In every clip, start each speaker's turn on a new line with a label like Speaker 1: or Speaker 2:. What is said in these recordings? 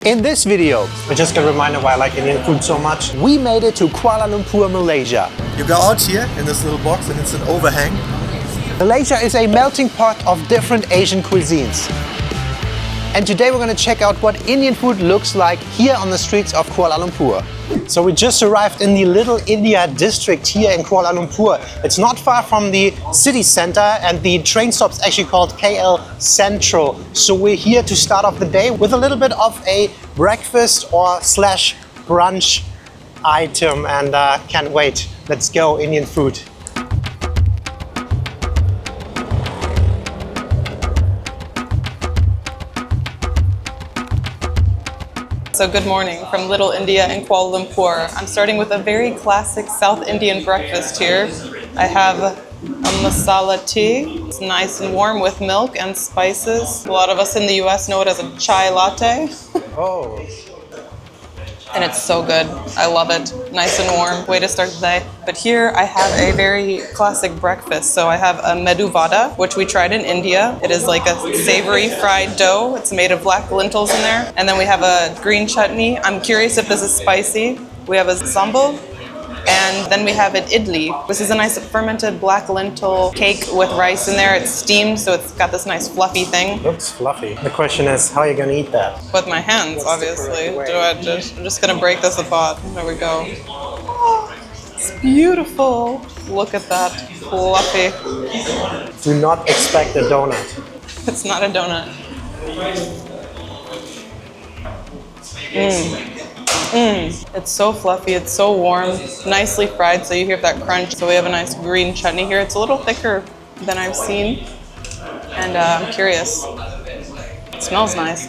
Speaker 1: In this video,
Speaker 2: Just a reminder why I like Indian food so much.
Speaker 1: we made it to Kuala Lumpur, Malaysia.
Speaker 3: You go out here in this little box and it's an overhang.
Speaker 1: Malaysia is a melting pot of different Asian cuisines. And today we're going to check out what Indian food looks like here on the streets of Kuala Lumpur.
Speaker 2: So we just arrived in the Little India district here in Kuala Lumpur. It's not far from the city center and the train stop's actually called KL Central. So we're here to start off the day with a little bit of a breakfast or slash brunch item and can't wait. Let's go, Indian food.
Speaker 4: So good morning from Little India in Kuala Lumpur. I'm starting with a very classic South Indian breakfast here. I have a masala tea. It's nice and warm with milk and spices. A lot of us in the US know it as a chai latte.
Speaker 2: Oh.
Speaker 4: And it's so good. I love it. Nice and warm. Way to start the day. But here I have a very classic breakfast. So I have a medu vada, which we tried in India. It is like a savory fried dough. It's made of black lentils in there. And then we have a green chutney. I'm curious if this is spicy. We have a sambal. And then we have an idli. This is a nice fermented black lentil cake with rice in there. It's steamed, so it's got this nice fluffy thing.
Speaker 2: Looks fluffy. The question is, how are you gonna eat that?
Speaker 4: With my hands, obviously. I'm just gonna break this apart. There we go. Oh, it's beautiful. Look at that, fluffy.
Speaker 2: Do not expect a donut.
Speaker 4: It's not a donut. It's so fluffy, it's so warm, nicely fried, so you hear that crunch. So we have a nice green chutney here. It's a little thicker than I've seen, and I'm curious. It smells nice.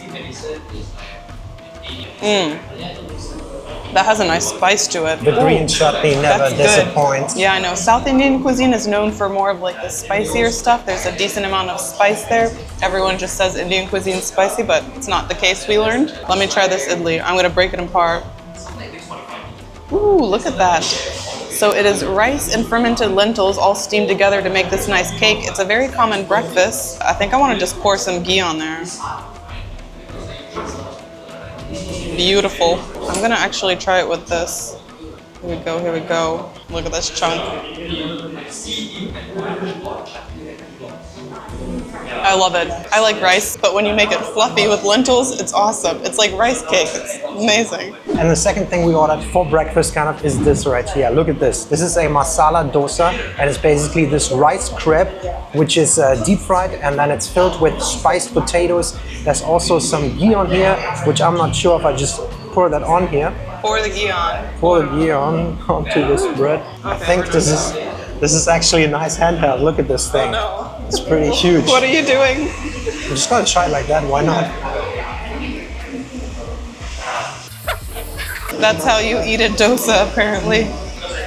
Speaker 4: That has a nice spice to it.
Speaker 2: The green chutney never disappoints.
Speaker 4: Yeah, I know. South Indian cuisine is known for more of like the spicier stuff. There's a decent amount of spice there. Everyone just says Indian cuisine is spicy, but it's not the case, we learned. Let me try this idli. I'm gonna break it apart. Ooh, look at that. So it is rice and fermented lentils all steamed together to make this nice cake. It's a very common breakfast. I think I wanna just pour some ghee on there. Beautiful. I'm gonna actually try it with this. Here we go, here we go. Look at this chunk. I love it. I like rice, but when you make it fluffy with lentils, it's awesome. It's like rice cake. It's amazing.
Speaker 2: And the second thing we ordered for breakfast kind of is this right here. Look at this. This is a masala dosa, and it's basically this rice crepe, which is deep fried, and then it's filled with spiced potatoes. There's also some ghee on here, which I'm not sure if I just pour that on here.
Speaker 4: Pour the ghee on.
Speaker 2: Pour the ghee onto this bread.
Speaker 4: Okay,
Speaker 2: I think this is actually a nice handheld. Look at this thing.
Speaker 4: No.
Speaker 2: It's pretty huge.
Speaker 4: What are you doing?
Speaker 2: I'm just gonna try it like that. Why not?
Speaker 4: That's how you eat a dosa, apparently.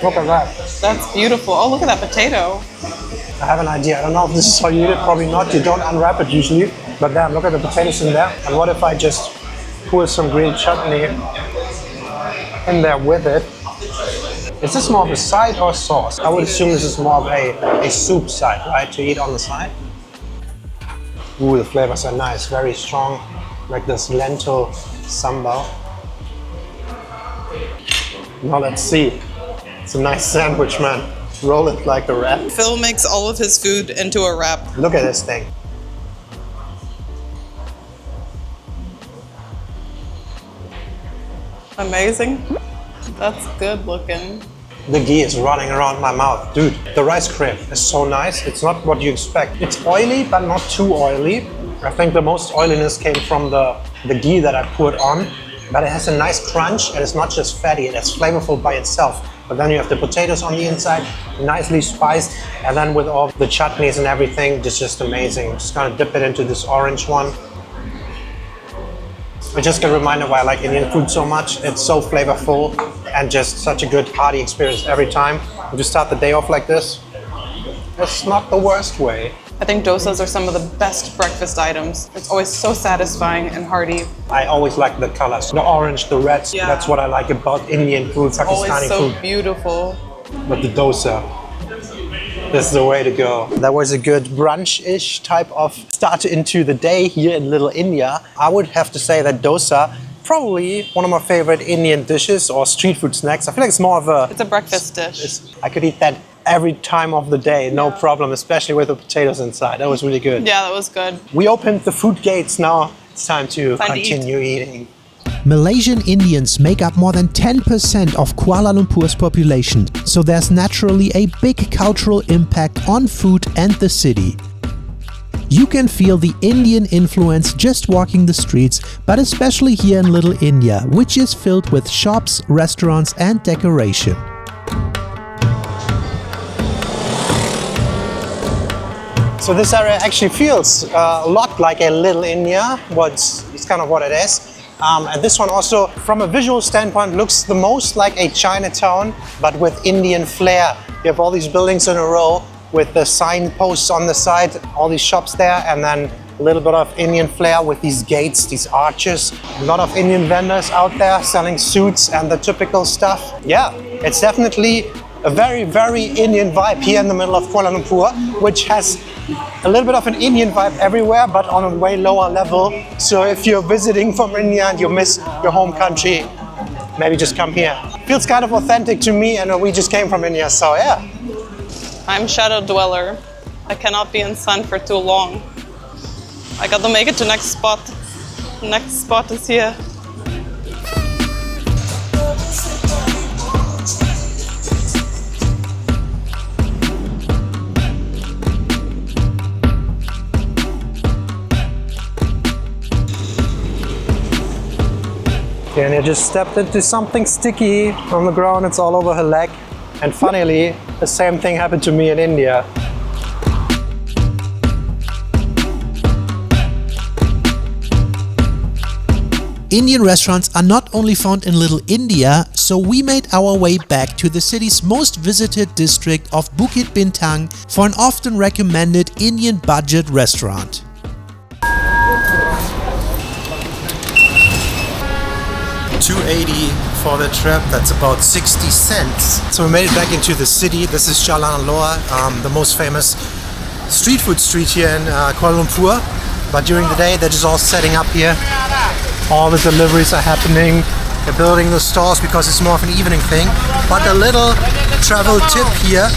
Speaker 2: Look at that.
Speaker 4: That's beautiful. Oh, look at that potato.
Speaker 2: I have an idea. I don't know if this is how you eat it. Probably not. You don't unwrap it usually. But damn, look at the potatoes in there. And what if I just pour some green chutney in there with it? Is this more of a side or sauce? I would assume this is more of a soup side, right? To eat on the side. Ooh, the flavors are nice. Very strong. Like this lentil sambal. Now let's see. It's a nice sandwich, man. Roll it like a wrap.
Speaker 4: Phil makes all of his food into a wrap.
Speaker 2: Look at this thing.
Speaker 4: Amazing. That's good looking.
Speaker 2: The ghee is running around my mouth. Dude, the rice crepe is so nice. It's not what you expect. It's oily, but not too oily. I think the most oiliness came from the ghee that I put on. But it has a nice crunch, and it's not just fatty, it's flavorful by itself. But then you have the potatoes on the inside, nicely spiced, and then with all the chutneys and everything, it's just amazing. I'm just gonna dip it into this orange one. Just a reminder why I like Indian food so much. It's so flavorful and just such a good hearty experience every time. You just start the day off like this. It's not the worst way.
Speaker 4: I think dosas are some of the best breakfast items. It's always so satisfying and hearty.
Speaker 2: I always like the colors. The orange, the reds.
Speaker 4: Yeah.
Speaker 2: That's what I like about Indian food, Pakistani
Speaker 4: Always so
Speaker 2: food.
Speaker 4: beautiful.
Speaker 2: But the dosa, this is the way to go. That was a good brunch-ish type of start into the day here in Little India. I would have to say that dosa probably one of my favorite Indian dishes or street food snacks. I feel like it's more of a...
Speaker 4: It's a breakfast dish.
Speaker 2: I could eat that every time of the day, no problem, especially with the potatoes inside. That was really good.
Speaker 4: Yeah, that was good.
Speaker 2: We opened the food gates now. It's time to
Speaker 4: Time to
Speaker 2: continue eating.
Speaker 1: Malaysian Indians make up more than 10% of Kuala Lumpur's population, so there's naturally a big cultural impact on food and the city. You can feel the Indian influence just walking the streets, but especially here in Little India, which is filled with shops, restaurants and decoration.
Speaker 2: So this area actually feels a lot like a Little India. It's kind of what it is. And this one also, from a visual standpoint, looks the most like a Chinatown, but with Indian flair. You have all these buildings in a row with the signposts on the side, all these shops there, and then a little bit of Indian flair with these gates, these arches. A lot of Indian vendors out there selling suits and the typical stuff. Yeah, it's definitely a very, very Indian vibe here in the middle of Kuala Lumpur, which has a little bit of an Indian vibe everywhere, but on a way lower level. So if you're visiting from India and you miss your home country, maybe just come here. Feels kind of authentic to me, and we just came from India, so yeah.
Speaker 4: I'm Shadow Dweller. I cannot be in sun for too long. I gotta make it to next spot. Next spot is here.
Speaker 2: And I just stepped into something sticky on the ground. It's all over her leg. And funnily, the same thing happened to me in India.
Speaker 1: Indian restaurants are not only found in Little India, so we made our way back to the city's most visited district of Bukit Bintang for an often recommended Indian budget restaurant.
Speaker 2: $2.80 for the trip, that's about 60 cents. So we made it back into the city. This is Jalan Alor, the most famous street food street here in Kuala Lumpur. But during the day, they're just all setting up here. All the deliveries are happening. They're building the stalls because it's more of an evening thing. But a little travel tip here.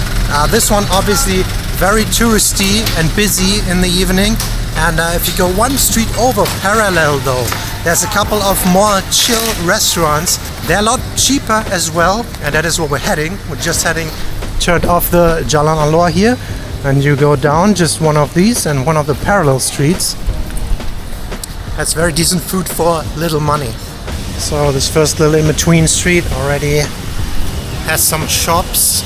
Speaker 2: This one obviously very touristy and busy in the evening. And if you go one street over parallel though, there's a couple of more chill restaurants. They're a lot cheaper as well, and that is where we're heading. We're just heading, turned off the Jalan Alor here, and you go down just one of these and one of the parallel streets. That's very decent food for little money. So this first little in-between street already has some shops.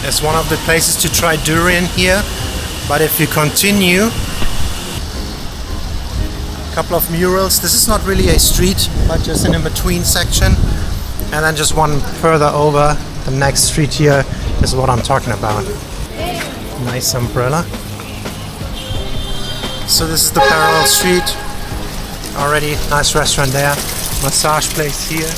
Speaker 2: It's one of the places to try durian here, but if you continue, couple of murals. This is not really a street, but just an in-between section. And then just one further over, the next street here is what I'm talking about. Nice umbrella. So this is the parallel street. Already nice restaurant there. Massage place here.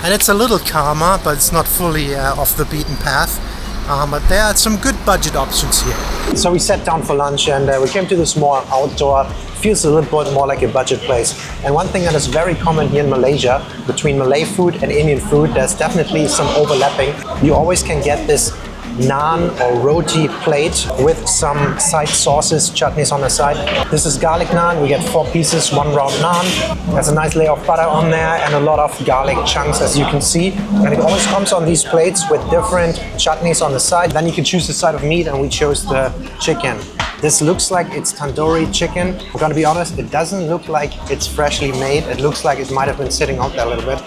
Speaker 2: And it's a little calmer, but it's not fully off the beaten path. But there are some good budget options here. So we sat down for lunch and we came to this more outdoor, feels a little bit more like a budget place. And one thing that is very common here in Malaysia, between Malay food and Indian food, there's definitely some overlapping. You always can get this naan or roti plate with some side sauces, chutneys on the side. This is garlic naan. We get 4 pieces, 1 round naan. There's a nice layer of butter on there and a lot of garlic chunks, as you can see. And it always comes on these plates with different chutneys on the side. Then you can choose the side of meat, and we chose the chicken. This looks like it's tandoori chicken. I'm gonna be honest, it doesn't look like it's freshly made. It looks like it might have been sitting out there a little bit.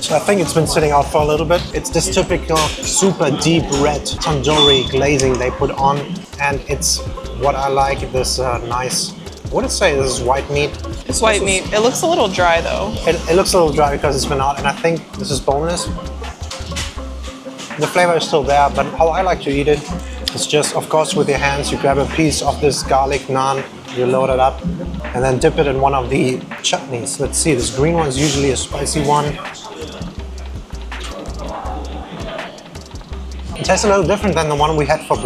Speaker 2: So I think it's been sitting out for a little bit. It's this typical super deep red tandoori glazing they put on, and it's what I like, this nice, what did it say? This is white meat.
Speaker 4: It's white meat. It looks a little dry though.
Speaker 2: It looks a little dry because it's been out, and I think this is boneless. The flavor is still there, but how I like to eat it is just, of course, with your hands. You grab a piece of this garlic naan, you load it up, and then dip it in one of the chutneys. Let's see, this green one is usually a spicy one. It tastes a little different than the one we had for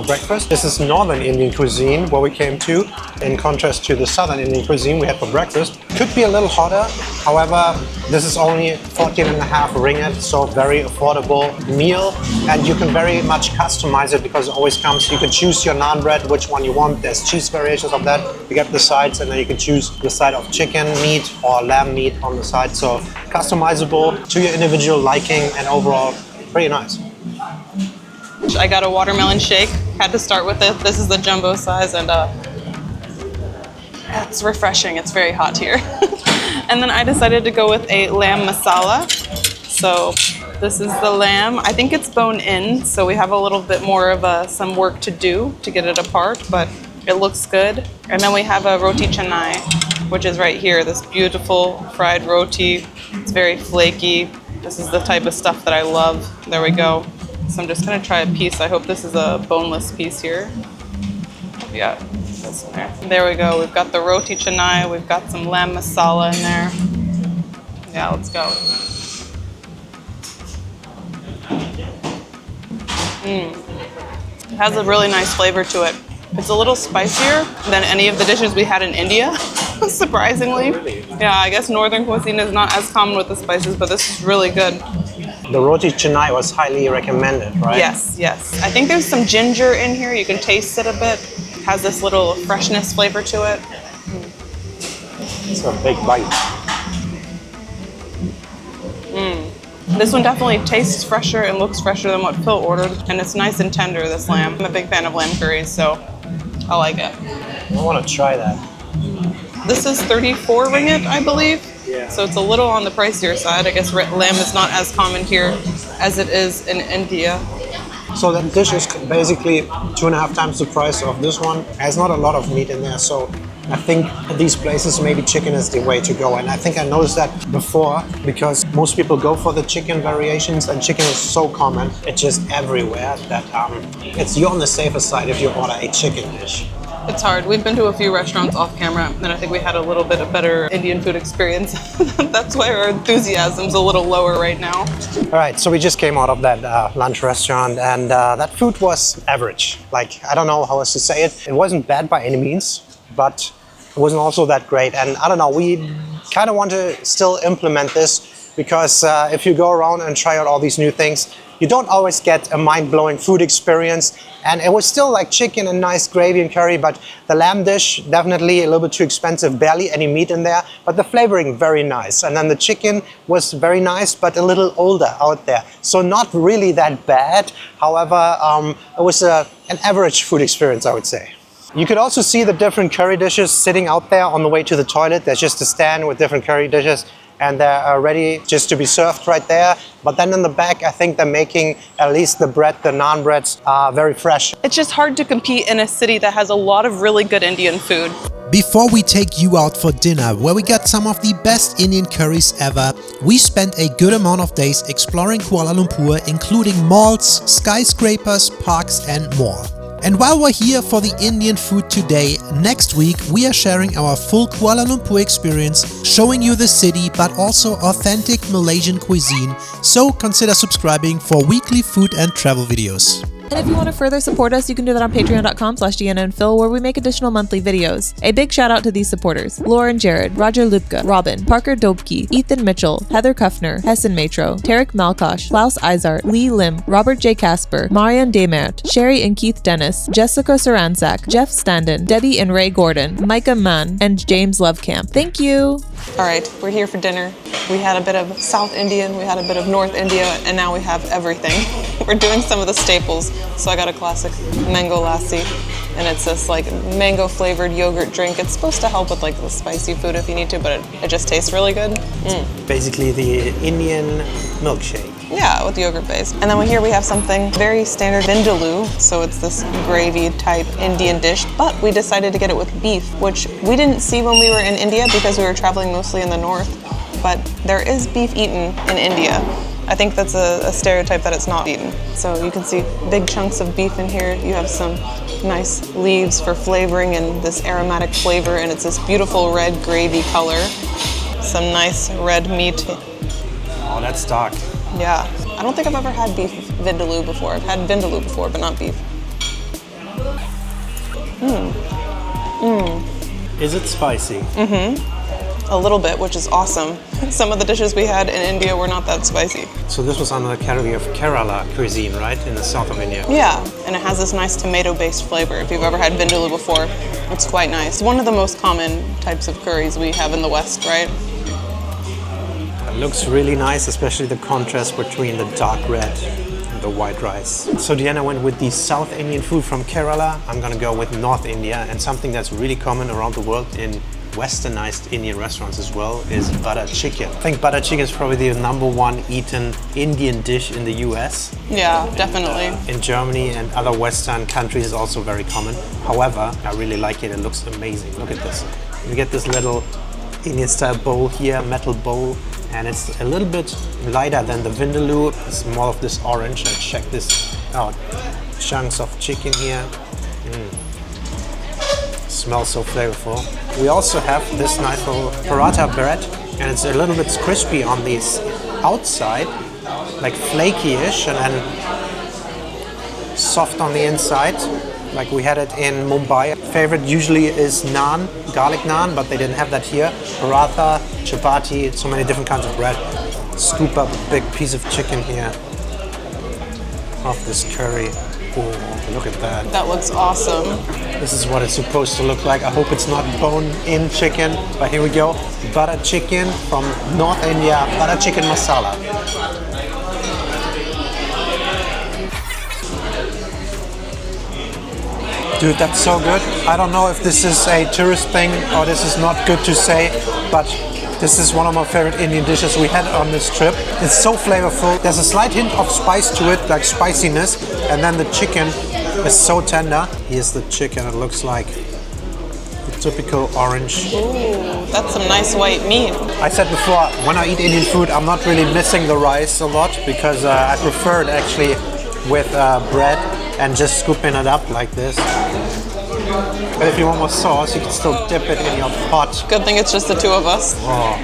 Speaker 2: breakfast. This is Northern Indian cuisine where we came to, in contrast to the Southern Indian cuisine we had for breakfast. Could be a little hotter, however, this is only 14.5 ringgit, so very affordable meal, and you can very much customize it because it always comes, you can choose your naan bread, which one you want. There's cheese variations of that. You get the sides and then you can choose the side of chicken meat or lamb meat on the side, so customizable to your individual liking and overall pretty nice.
Speaker 4: I got a watermelon shake, had to start with it. This is the jumbo size and it's refreshing, it's very hot here. And then I decided to go with a lamb masala. So this is the lamb. I think it's bone in, so we have a little bit more of some work to do to get it apart, but it looks good. And then we have a roti canai, which is right here, this beautiful fried roti. It's very flaky. This is the type of stuff that I love. There we go. So I'm just gonna try a piece. I hope this is a boneless piece here. Yeah, that's in there. There we go. We've got the roti canai. We've got some lamb masala in there. Yeah, let's go. It has a really nice flavor to it. It's a little spicier than any of the dishes we had in India, surprisingly. Yeah, I guess Northern cuisine is not as common with the spices, but this is really good.
Speaker 2: The roti canai was highly recommended, right?
Speaker 4: Yes, yes. I think there's some ginger in here. You can taste it a bit. It has this little freshness flavor to it.
Speaker 2: It's a big bite.
Speaker 4: This one definitely tastes fresher and looks fresher than what Phil ordered. And it's nice and tender, this lamb. I'm a big fan of lamb curries, so I like it.
Speaker 2: I want to try that.
Speaker 4: This is 34 ringgit, I believe.
Speaker 2: Yeah.
Speaker 4: So it's a little on the pricier side. I guess lamb is not as common here as it is in India.
Speaker 2: So that dish is basically 2.5 times the price of this one. There's not a lot of meat in there, so I think at these places maybe chicken is the way to go. And I think I noticed that before because most people go for the chicken variations and chicken is so common. It's just everywhere that you're on the safer side if you order a chicken dish.
Speaker 4: It's hard. We've been to a few restaurants off camera and I think we had a little bit of better Indian food experience. That's why our enthusiasm's a little lower right now.
Speaker 2: All right, so we just came out of that lunch restaurant and that food was average. Like, I don't know how else to say it. It wasn't bad by any means, but it wasn't also that great. And I don't know, we kind of want to still implement this because if you go around and try out all these new things, you don't always get a mind-blowing food experience. And it was still like chicken and nice gravy and curry, but the lamb dish, definitely a little bit too expensive, barely any meat in there, but the flavoring very nice. And then the chicken was very nice, but a little older out there. So not really that bad. However, it was an average food experience, I would say. You could also see the different curry dishes sitting out there on the way to the toilet. There's just a stand with different curry dishes and they're ready just to be served right there. But then in the back, I think they're making at least the bread, the naan breads, very fresh.
Speaker 4: It's just hard to compete in a city that has a lot of really good Indian food.
Speaker 1: Before we take you out for dinner, where we got some of the best Indian curries ever, we spent a good amount of days exploring Kuala Lumpur, including malls, skyscrapers, parks and more. And while we're here for the Indian food today, next week we are sharing our full Kuala Lumpur experience, showing you the city but also authentic Malaysian cuisine, so consider subscribing for weekly food and travel videos.
Speaker 5: And if you want to further support us, you can do that on patreon.com/DeannaandPhil, where we make additional monthly videos. A big shout out to these supporters: Lauren Jared, Roger Lupka, Robin, Parker Dobke, Ethan Mitchell, Heather Kuffner, Hessen Matro, Tarek Malkosh, Klaus Izart, Lee Lim, Robert J. Casper, Marian Demert, Sherry and Keith Dennis, Jessica Saransak, Jeff Standen, Debbie and Ray Gordon, Micah Mann, and James Lovecamp. Thank you!
Speaker 4: Alright, we're here for dinner. We had a bit of South Indian, we had a bit of North India, and now we have everything. We're doing some of the staples. So I got a classic mango lassi, and it's this like mango flavored yogurt drink. It's supposed to help with like the spicy food if you need to, but it just tastes really good.
Speaker 2: Basically the Indian milkshake.
Speaker 4: Yeah, with yogurt base. And then here we have something very standard vindaloo. So it's this gravy type Indian dish, but we decided to get it with beef, which we didn't see when we were in India because we were traveling mostly in the north, but there is beef eaten in India. I think that's a stereotype that it's not eaten. So you can see big chunks of beef in here. You have some nice leaves for flavoring and this aromatic flavor, and it's this beautiful red gravy color. Some nice red meat.
Speaker 2: Oh, that's dark.
Speaker 4: Yeah, don't think I've ever had beef vindaloo before. I've had vindaloo before, but not beef.
Speaker 2: Is it spicy?
Speaker 4: A little bit, which is awesome. Some of the dishes we had in India were not that spicy.
Speaker 2: So this was under the category of Kerala cuisine, right? In the south of India.
Speaker 4: Yeah, and it has this nice tomato-based flavor. If you've ever had vindaloo before, it's quite nice. One of the most common types of curries we have in the West, right?
Speaker 2: It looks really nice, especially the contrast between the dark red and the white rice. So Deanna went with the South Indian food from Kerala. I'm gonna go with North India, and something that's really common around the world in Westernized Indian restaurants as well is butter chicken. I think butter chicken is probably the #1 eaten Indian dish in the US.
Speaker 4: Yeah, definitely.
Speaker 2: In Germany and other Western countries, it's also very common. However, I really like it. It looks amazing. Look at this. You get this little Indian style bowl here, metal bowl, and it's a little bit lighter than the vindaloo. It's more of this orange. And check this out. Chunks of chicken here. Smells so flavorful. We also have this nice little paratha bread, and it's a little bit crispy on the outside, like flaky-ish, and then soft on the inside, like we had it in Mumbai. Favorite usually is naan, garlic naan, but they didn't have that here. Paratha, chapati, so many different kinds of bread. Scoop up a big piece of chicken here of this curry. Oh, look at that.
Speaker 4: That looks awesome.
Speaker 2: This is what it's supposed to look like. I hope it's not bone-in chicken, but here we go. Butter chicken from North India, butter chicken masala. Dude, that's so good. I don't know if this is a tourist thing or this is not good to say, but this is one of my favorite Indian dishes we had on this trip. It's so flavorful. There's a slight hint of spice to it, like spiciness, and then the chicken is so tender. Here's the chicken. It looks like the typical orange.
Speaker 4: Ooh, that's some nice white meat.
Speaker 2: I said before, when I eat Indian food, I'm not really missing the rice a lot because I prefer it actually with bread and just scooping it up like this. But if you want more sauce, you can still dip it in your pot.
Speaker 4: Good thing it's just the two of us.
Speaker 2: Oh.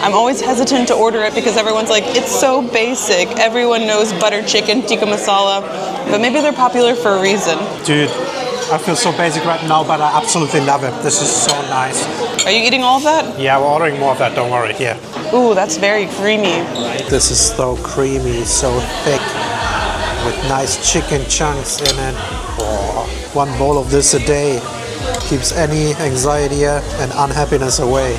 Speaker 4: I'm always hesitant to order it because everyone's like, it's so basic. Everyone knows butter chicken, tikka masala, but maybe they're popular for a reason.
Speaker 2: Dude, I feel so basic right now, but I absolutely love it. This is so nice.
Speaker 4: Are you eating all of that?
Speaker 2: Yeah, we're ordering more of that, don't worry. Here.
Speaker 4: Ooh, that's very creamy.
Speaker 2: This is so creamy, so thick, with nice chicken chunks in it. Oh, one bowl of this a day keeps any anxiety and unhappiness away.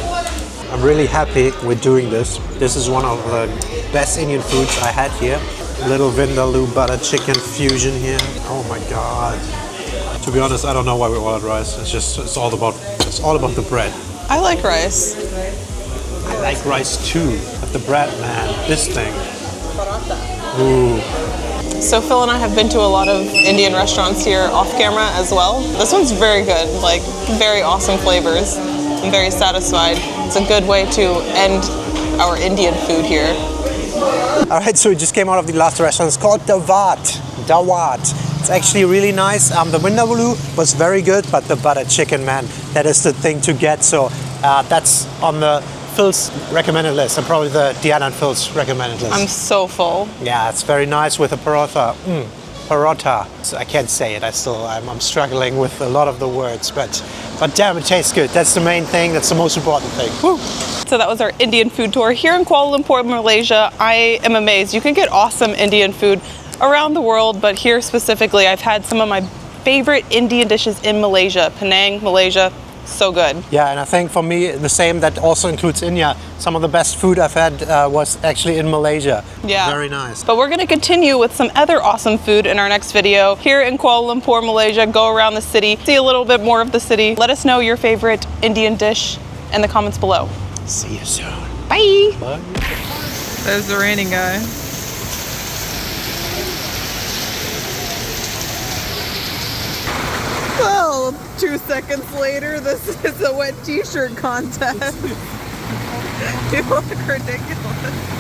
Speaker 2: I'm really happy we're doing this. This is one of the best Indian foods I had here. Little vindaloo butter chicken fusion here. Oh my god. To be honest, I don't know why we ordered rice. It's all about the bread.
Speaker 4: I like rice.
Speaker 2: I like rice too, but the bread, man, this thing. Ooh.
Speaker 4: So Phil and I have been to a lot of Indian restaurants here off camera as well. This one's very good, like very awesome flavors. I'm very satisfied. It's a good way to end our Indian food here.
Speaker 2: All right, so we just came out of the last restaurant. It's called Dawat. It's actually really nice. The vindaloo was very good, but the butter chicken, man, that is the thing to get. So that's on the Phil's recommended list, and probably the Deanna and Phil's recommended list.
Speaker 4: I'm so full.
Speaker 2: Yeah, it's very nice with a paratha. Paratha. So I can't say it. I'm struggling with a lot of the words, but damn, it tastes good. That's the main thing. That's the most important thing. Woo.
Speaker 4: So that was our Indian food tour here in Kuala Lumpur, Malaysia. I am amazed. You can get awesome Indian food around the world, but here specifically, I've had some of my favorite Indian dishes in Malaysia. Penang, Malaysia. So good.
Speaker 2: Yeah, and I think for me, the same, that also includes India. Some of the best food I've had was actually in Malaysia.
Speaker 4: Yeah.
Speaker 2: Very nice.
Speaker 4: But we're going to continue with some other awesome food in our next video. Here in Kuala Lumpur, Malaysia, go around the city, see a little bit more of the city. Let us know your favorite Indian dish in the comments below.
Speaker 2: See you soon.
Speaker 4: Bye.
Speaker 2: Bye.
Speaker 4: There's the raining guy. Well, 2 seconds later, this is a wet t-shirt contest. You look ridiculous.